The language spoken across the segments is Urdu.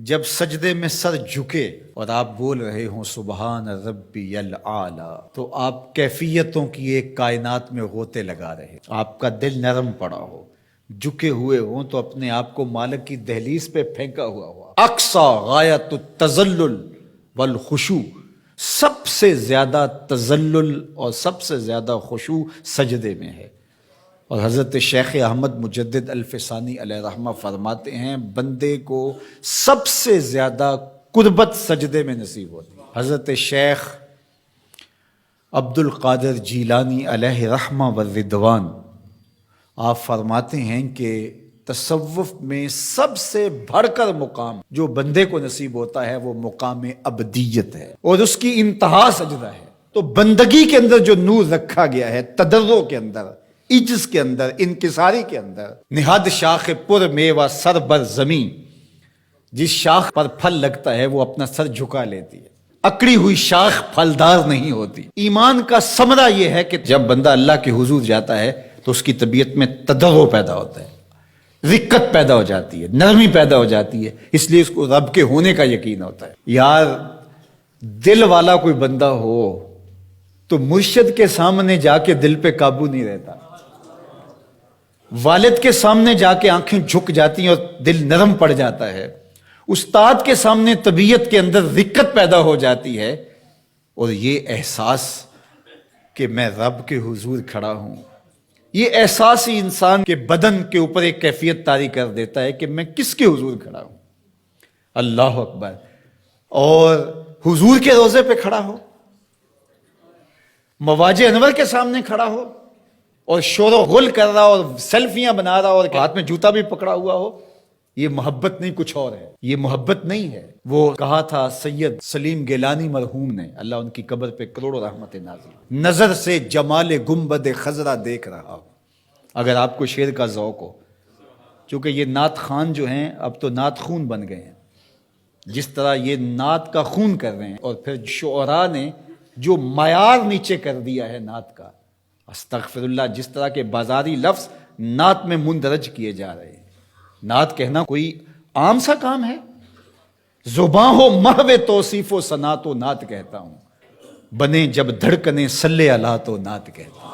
جب سجدے میں سر جھکے اور آپ بول رہے ہوں سبحان ربی العالی، تو آپ کیفیتوں کی ایک کائنات میں غوطے لگا رہے، آپ کا دل نرم پڑا ہو، جھکے ہوئے ہوں تو اپنے آپ کو مالک کی دہلیز پہ پھینکا ہوا ہوا۔ اقصی غایت التذلل والخشوع، سب سے زیادہ تذلل اور سب سے زیادہ خشوع سجدے میں ہے۔ اور حضرت شیخ احمد مجدد الفسانی علیہ رحمہ فرماتے ہیں بندے کو سب سے زیادہ قربت سجدے میں نصیب ہوتی ہے۔ حضرت شیخ عبد القادر جیلانی علیہ رحمہ والرضوان آپ فرماتے ہیں کہ تصوف میں سب سے بڑھ کر مقام جو بندے کو نصیب ہوتا ہے وہ مقام ابدیت ہے، اور اس کی انتہا سجدہ ہے۔ تو بندگی کے اندر جو نور رکھا گیا ہے، تضرع کے اندر، عجز کے اندر، انکساری کے اندر، نہاد شاخ پر میوہ سر بر زمین، جس شاخ پر پھل لگتا ہے وہ اپنا سر جھکا لیتی ہے، اکڑی ہوئی شاخ پھلدار نہیں ہوتی۔ ایمان کا ثمرہ یہ ہے کہ جب بندہ اللہ کے حضور جاتا ہے تو اس کی طبیعت میں تضرع پیدا ہوتا ہے، رقت پیدا ہو جاتی ہے، نرمی پیدا ہو جاتی ہے، اس لیے اس کو رب کے ہونے کا یقین ہوتا ہے۔ یار دل والا کوئی بندہ ہو تو مرشد کے سامنے جا کے دل پہ قابو نہیں رہتا، والد کے سامنے جا کے آنکھیں جھک جاتی ہیں اور دل نرم پڑ جاتا ہے، استاد کے سامنے طبیعت کے اندر رقت پیدا ہو جاتی ہے، اور یہ احساس کہ میں رب کے حضور کھڑا ہوں، یہ احساس ہی انسان کے بدن کے اوپر ایک کیفیت طاری کر دیتا ہے کہ میں کس کے حضور کھڑا ہوں۔ اللہ اکبر۔ اور حضور کے روضے پہ کھڑا ہو، مواج انور کے سامنے کھڑا ہو اور شور و غل کر رہا اور سیلفیاں بنا رہا اور ہاتھ میں جوتا بھی پکڑا ہوا ہو، یہ محبت نہیں، کچھ اور ہے، یہ محبت نہیں ہے۔ وہ کہا تھا سید سلیم گیلانی مرحوم نے، اللہ ان کی قبر پہ کروڑوں رحمت نازل، نظر سے جمال گنبد خضرا دیکھ رہا ہوں۔ اگر آپ کو شعر کا ذوق ہو، چونکہ یہ نعت خوان جو ہیں اب تو نعت خون بن گئے ہیں، جس طرح یہ نعت کا خون کر رہے ہیں، اور پھر شعراء نے جو معیار نیچے کر دیا ہے نعت کا، استغفر اللہ، جس طرح کے بازاری لفظ نعت میں مندرج کیے جا رہے ہیں۔ نعت کہنا کوئی عام سا کام ہے؟ زباں ہو محو توصیف و ثنا تو نعت کہتا ہوں، بنے جب دھڑکنے صلی اللہ تو نعت کہتا ہوں۔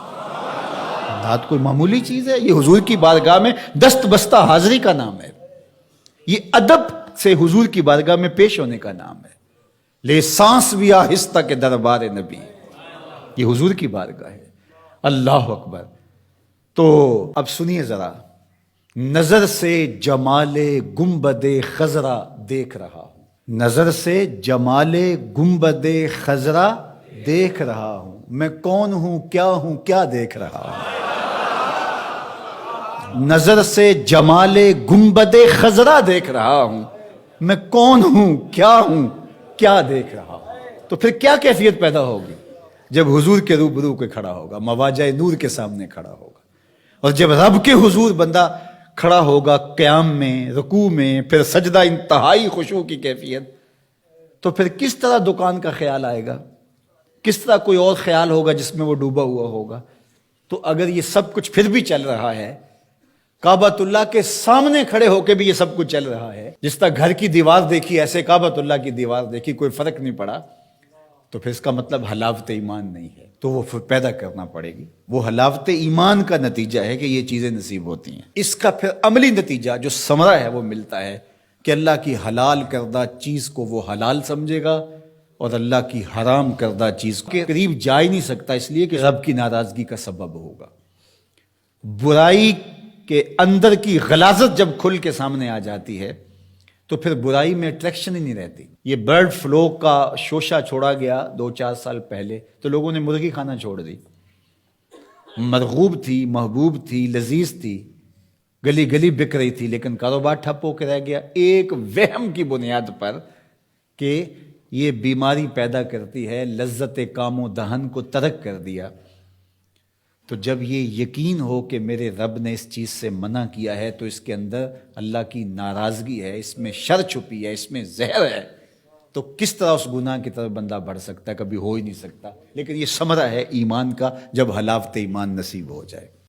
نعت کوئی معمولی چیز ہے؟ یہ حضور کی بارگاہ میں دست بستہ حاضری کا نام ہے، یہ ادب سے حضور کی بارگاہ میں پیش ہونے کا نام ہے۔ لے سانس بھی آہستہ کے دربار نبی، یہ حضور کی بارگاہ ہے۔ اللہ اکبر۔ تو اب سنیے ذرا، نظر سے جمال گنبد خضرا دیکھ رہا ہوں، نظر سے جمال گنبد خضرا دیکھ رہا ہوں، میں کون ہوں کیا دیکھ رہا ہوں۔ نظر سے جمال گنبد خضرا دیکھ رہا ہوں، میں کون ہوں کیا دیکھ رہا ہوں۔ تو پھر کیا کیفیت پیدا ہوگی جب حضور کے روبرو کے کھڑا ہوگا، مواجہ نور کے سامنے کھڑا ہوگا، اور جب رب کے حضور بندہ کھڑا ہوگا قیام میں، رکوع میں، پھر سجدہ، انتہائی خشوع کی کیفیت، تو پھر کس طرح دکان کا خیال آئے گا، کس طرح کوئی اور خیال ہوگا جس میں وہ ڈوبا ہوا ہوگا۔ تو اگر یہ سب کچھ پھر بھی چل رہا ہے، کعبۃ اللہ کے سامنے کھڑے ہو کے بھی یہ سب کچھ چل رہا ہے، جس طرح گھر کی دیوار دیکھی ایسے کعبۃ اللہ کی دیوار دیکھی، کوئی فرق نہیں پڑا، تو پھر اس کا مطلب حلاوت ایمان نہیں ہے، تو وہ پھر پیدا کرنا پڑے گی۔ وہ حلاوت ایمان کا نتیجہ ہے کہ یہ چیزیں نصیب ہوتی ہیں۔ اس کا پھر عملی نتیجہ جو ثمرہ ہے وہ ملتا ہے کہ اللہ کی حلال کردہ چیز کو وہ حلال سمجھے گا، اور اللہ کی حرام کردہ چیز کے قریب جا ہی نہیں سکتا، اس لیے کہ رب کی ناراضگی کا سبب ہوگا۔ برائی کے اندر کی غلاظت جب کھل کے سامنے آ جاتی ہے تو پھر برائی میں اٹریکشن ہی نہیں رہتی۔ یہ برڈ فلو کا شوشہ چھوڑا گیا 2-4 سال پہلے تو لوگوں نے مرغی کھانا چھوڑ دی، مرغوب تھی، محبوب تھی، لذیذ تھی، گلی گلی بک رہی تھی، لیکن کاروبار ٹھپ ہو کے رہ گیا ایک وہم کی بنیاد پر کہ یہ بیماری پیدا کرتی ہے، لذت کام و دہن کو ترک کر دیا۔ تو جب یہ یقین ہو کہ میرے رب نے اس چیز سے منع کیا ہے تو اس کے اندر اللہ کی ناراضگی ہے، اس میں شر چھپی ہے، اس میں زہر ہے، تو کس طرح اس گناہ کی طرف بندہ بڑھ سکتا ہے؟ کبھی ہو ہی نہیں سکتا۔ لیکن یہ ثمرہ ہے ایمان کا جب حلاوت ایمان نصیب ہو جائے۔